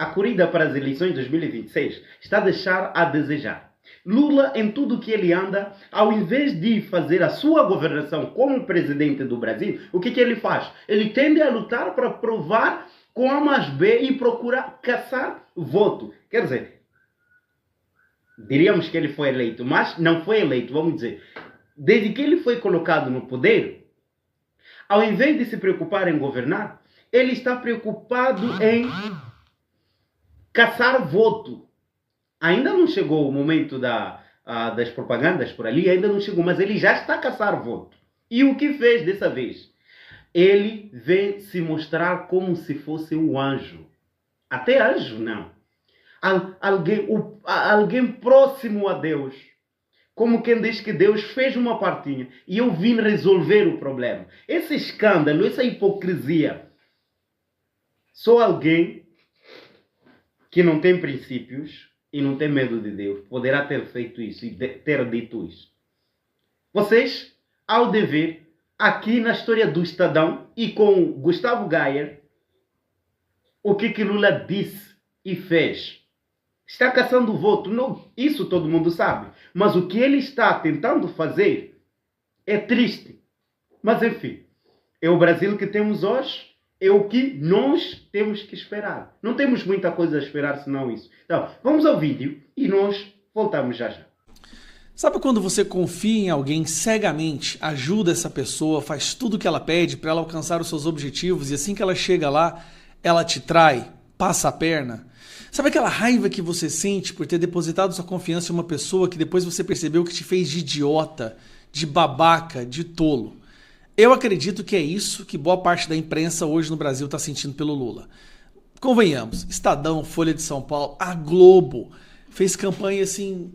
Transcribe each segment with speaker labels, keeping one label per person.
Speaker 1: a corrida para as eleições de 2026 está a deixar a desejar. Lula, em tudo que ele anda, ao invés de fazer a sua governação como presidente do Brasil, o que ele faz? Ele tende a lutar para provar com A mais B e procurar caçar voto. Quer dizer, diríamos que ele foi eleito, mas não foi eleito, vamos dizer. Desde que ele foi colocado no poder, ao invés de se preocupar em governar, ele está preocupado em caçar voto. Ainda não chegou o momento das propagandas por ali, ainda não chegou, mas ele já está a caçar voto. E o que fez dessa vez? Ele vem se mostrar como se fosse um anjo. Até anjo, não. Alguém próximo a Deus. Como quem diz que Deus fez uma partinha e eu vim resolver o problema. Esse escândalo, essa hipocrisia, só alguém que não tem princípios e não tem medo de Deus poderá ter feito isso e ter dito isso. Vocês, ao dever, aqui na história do Estadão e com Gustavo Gayer, o que Lula disse e fez. Está caçando voto. Não, isso todo mundo sabe. Mas o que ele está tentando fazer é triste. Mas enfim, é o Brasil que temos hoje, é o que nós temos que esperar. Não temos muita coisa a esperar senão isso. Então, vamos ao vídeo e nós voltamos já já.
Speaker 2: Sabe quando você confia em alguém cegamente, ajuda essa pessoa, faz tudo o que ela pede para ela alcançar os seus objetivos e assim que ela chega lá, ela te trai, passa a perna? Sabe aquela raiva que você sente por ter depositado sua confiança em uma pessoa que depois você percebeu que te fez de idiota, de babaca, de tolo? Eu acredito que é isso que boa parte da imprensa hoje no Brasil está sentindo pelo Lula. Convenhamos, Estadão, Folha de São Paulo, a Globo fez campanha assim,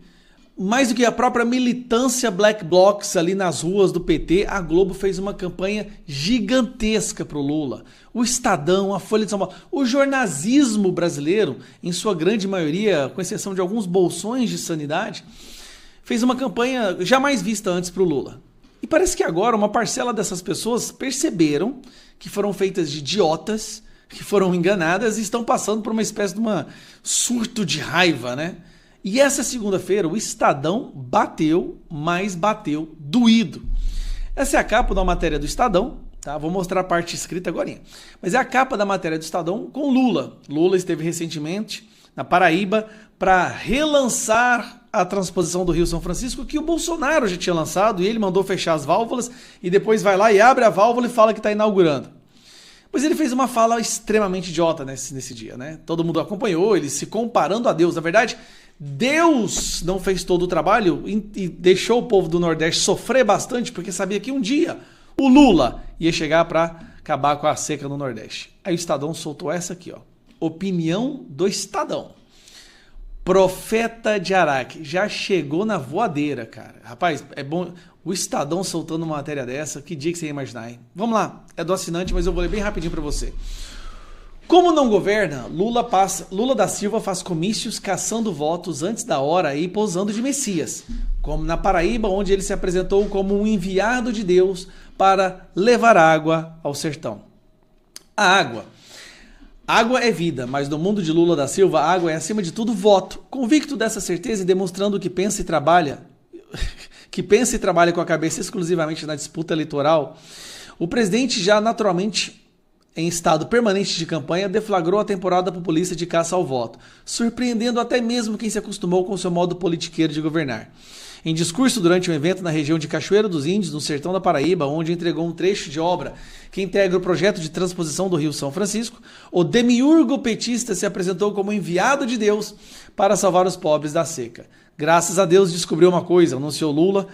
Speaker 2: mais do que a própria militância Black Blocs ali nas ruas do PT, a Globo fez uma campanha gigantesca pro Lula. O Estadão, a Folha de São Paulo, o jornalismo brasileiro, em sua grande maioria, com exceção de alguns bolsões de sanidade, fez uma campanha jamais vista antes pro Lula. E parece que agora uma parcela dessas pessoas perceberam que foram feitas de idiotas, que foram enganadas e estão passando por uma espécie de surto de raiva, né? E essa segunda-feira o Estadão bateu, mas bateu doído. Essa é a capa da matéria do Estadão, tá? Vou mostrar a parte escrita agora. Mas é a capa da matéria do Estadão com Lula. Lula esteve recentemente na Paraíba para relançar a transposição do Rio São Francisco que o Bolsonaro já tinha lançado e ele mandou fechar as válvulas e depois vai lá e abre a válvula e fala que está inaugurando. Pois ele fez uma fala extremamente idiota nesse dia, né? Todo mundo acompanhou, ele se comparando a Deus. Na verdade, Deus não fez todo o trabalho e deixou o povo do Nordeste sofrer bastante porque sabia que um dia o Lula ia chegar para acabar com a seca no Nordeste. Aí o Estadão soltou essa aqui, ó. Opinião do Estadão. Profeta de Araque. Já chegou na voadeira, cara. Rapaz, é bom. O Estadão soltando uma matéria dessa, que dia que você ia imaginar, hein? Vamos lá. É do assinante, mas eu vou ler bem rapidinho para você. Como não governa, Lula da Silva faz comícios caçando votos antes da hora e posando de Messias, como na Paraíba, onde ele se apresentou como um enviado de Deus para levar água ao sertão. A água é vida, mas no mundo de Lula da Silva, a água é acima de tudo voto. Convicto dessa certeza e demonstrando que pensa e trabalha com a cabeça exclusivamente na disputa eleitoral, o presidente já naturalmente em estado permanente de campanha, deflagrou a temporada populista de caça ao voto, surpreendendo até mesmo quem se acostumou com seu modo politiqueiro de governar. Em discurso durante um evento na região de Cachoeira dos Índios, no sertão da Paraíba, onde entregou um trecho de obra que integra o projeto de transposição do Rio São Francisco, o demiurgo petista se apresentou como enviado de Deus para salvar os pobres da seca. Graças a Deus descobriu uma coisa, anunciou Lula,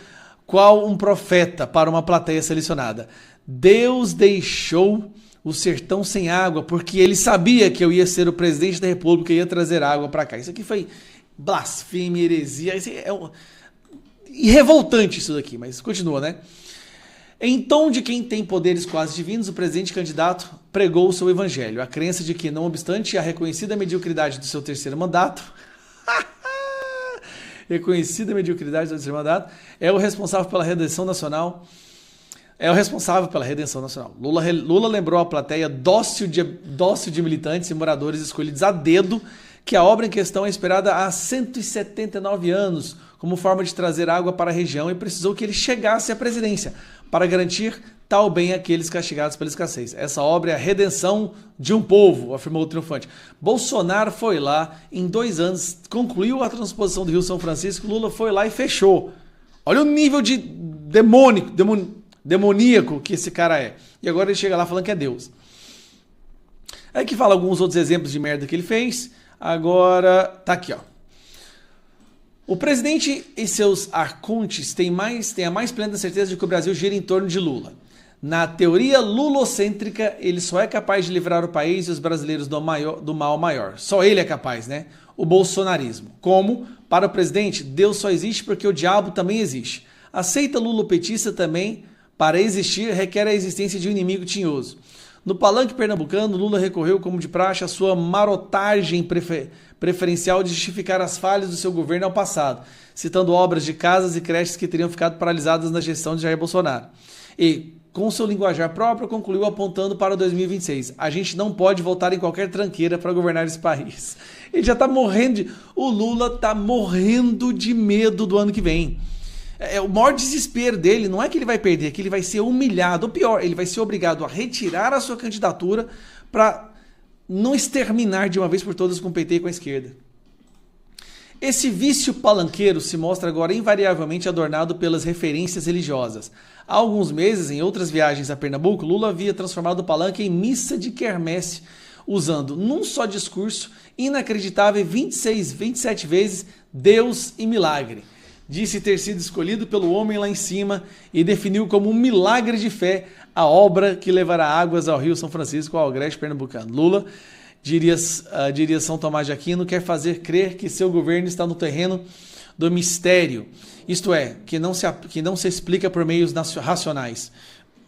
Speaker 2: qual um profeta para uma plateia selecionada. Deus deixou o sertão sem água, porque ele sabia que eu ia ser o presidente da República e ia trazer água para cá. Isso aqui foi blasfêmia, heresia, e revoltante isso daqui, mas continua, né? Em tom de quem tem poderes quase divinos, o presidente candidato pregou o seu evangelho, a crença de que, não obstante a reconhecida mediocridade do seu terceiro mandato, é o responsável pela redenção nacional é o responsável pela redenção nacional. Lula lembrou à plateia dócil de militantes e moradores escolhidos a dedo que a obra em questão é esperada há 179 anos como forma de trazer água para a região e precisou que ele chegasse à presidência para garantir tal bem àqueles castigados pela escassez. Essa obra é a redenção de um povo, afirmou o triunfante. Bolsonaro foi lá, em 2 anos, concluiu a transposição do Rio São Francisco, Lula foi lá e fechou. Olha o nível de demoníaco que esse cara é. E agora ele chega lá falando que é Deus. Aí que fala alguns outros exemplos de merda que ele fez. Agora, tá aqui, ó. O presidente e seus arcontes têm a mais plena certeza de que o Brasil gira em torno de Lula. Na teoria lulocêntrica, ele só é capaz de livrar o país e os brasileiros do mal maior. Só ele é capaz, né? O bolsonarismo. Como? Para o presidente, Deus só existe porque o diabo também existe. Aceita Lula petista também, para existir, requer a existência de um inimigo tinhoso. No palanque pernambucano, Lula recorreu, como de praxe, à sua marotagem preferencial de justificar as falhas do seu governo ao passado, citando obras de casas e creches que teriam ficado paralisadas na gestão de Jair Bolsonaro. E, com seu linguajar próprio, concluiu apontando para 2026. A gente não pode voltar em qualquer tranqueira para governar esse país. Ele já está morrendo O Lula está morrendo de medo do ano que vem. O maior desespero dele não é que ele vai perder, é que ele vai ser humilhado. Ou pior, ele vai ser obrigado a retirar a sua candidatura para não exterminar de uma vez por todas com o PT e com a esquerda. Esse vício palanqueiro se mostra agora invariavelmente adornado pelas referências religiosas. Há alguns meses, em outras viagens a Pernambuco, Lula havia transformado o palanque em missa de quermesse, usando num só discurso inacreditável 27 vezes Deus e milagre. Disse ter sido escolhido pelo homem lá em cima e definiu como um milagre de fé a obra que levará águas ao Rio São Francisco, ao agreste pernambucano. Lula, diria São Tomás de Aquino, quer fazer crer que seu governo está no terreno do mistério, isto é, que não se explica por meios racionais.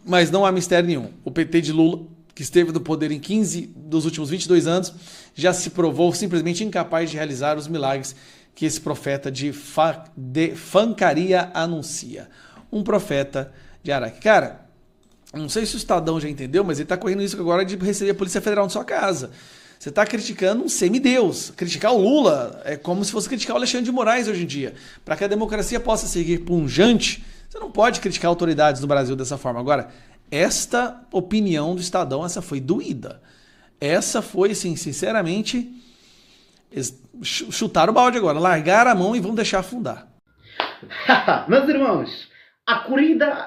Speaker 2: Mas não há mistério nenhum. O PT de Lula, que esteve no poder em 15 dos últimos 22 anos, já se provou simplesmente incapaz de realizar os milagres que esse profeta de fancaria anuncia. Um profeta de Araque. Cara, não sei se o Estadão já entendeu, mas ele está correndo isso agora de receber a Polícia Federal na sua casa. Você está criticando um semideus. Criticar o Lula é como se fosse criticar o Alexandre de Moraes hoje em dia. Para que a democracia possa seguir punjante, você não pode criticar autoridades no Brasil dessa forma. Agora, esta opinião do Estadão, essa foi doída. Essa foi, assim, sinceramente, chutar o balde agora, largar a mão e vão deixar afundar.
Speaker 1: Meus irmãos, a corrida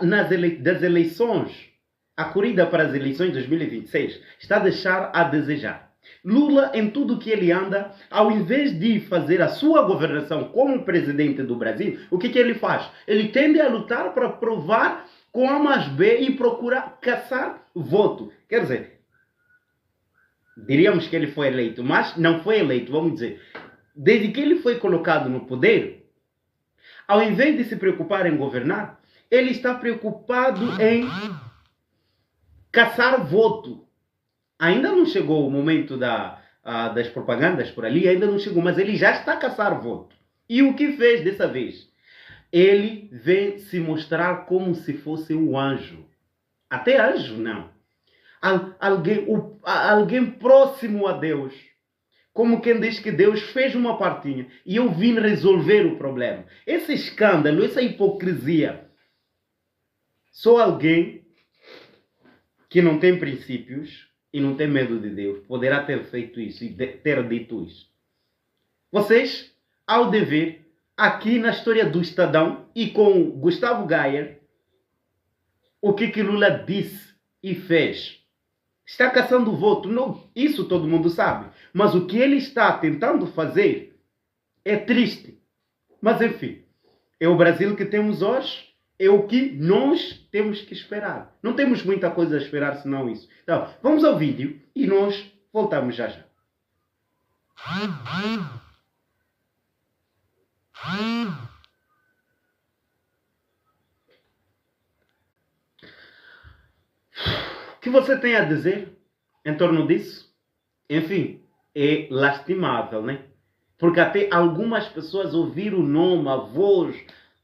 Speaker 1: das eleições, a corrida para as eleições de 2026 está a deixar a desejar. Lula, em tudo que ele anda, ao invés de fazer a sua governação como presidente do Brasil, o que ele faz? Ele tende a lutar para provar com A mais B e procurar caçar voto. Quer dizer, diríamos que ele foi eleito, mas não foi eleito, vamos dizer. Desde que ele foi colocado no poder, ao invés de se preocupar em governar, ele está preocupado em caçar voto. Ainda não chegou o momento das propagandas por ali, ainda não chegou, mas ele já está a caçar voto. E o que fez dessa vez? Ele vem se mostrar como se fosse um anjo. Até anjo, não. Alguém próximo a Deus. Como quem diz que Deus fez uma partinha e eu vim resolver o problema. Esse escândalo, essa hipocrisia, só alguém que não tem princípios e não tem medo de Deus poderá ter feito isso e ter dito isso. Vocês, ao dever, aqui na história do Estadão e com Gustavo Gayer, o que Lula disse e fez. Está caçando voto. Não, isso todo mundo sabe. Mas o que ele está tentando fazer é triste. Mas enfim, é o Brasil que temos hoje. É o que nós temos que esperar. Não temos muita coisa a esperar senão isso. Então, vamos ao vídeo e nós voltamos já já. O que você tem a dizer em torno disso? Enfim, é lastimável, né? Porque até algumas pessoas ouviram o nome, a voz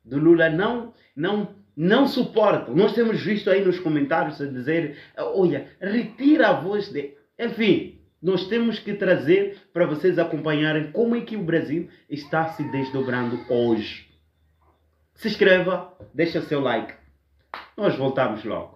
Speaker 1: do Lula, não não suportam. Nós temos visto aí nos comentários a dizer, olha, retira a voz de... Enfim, nós temos que trazer para vocês acompanharem como é que o Brasil está se desdobrando hoje. Se inscreva, deixa seu like. Nós voltamos logo.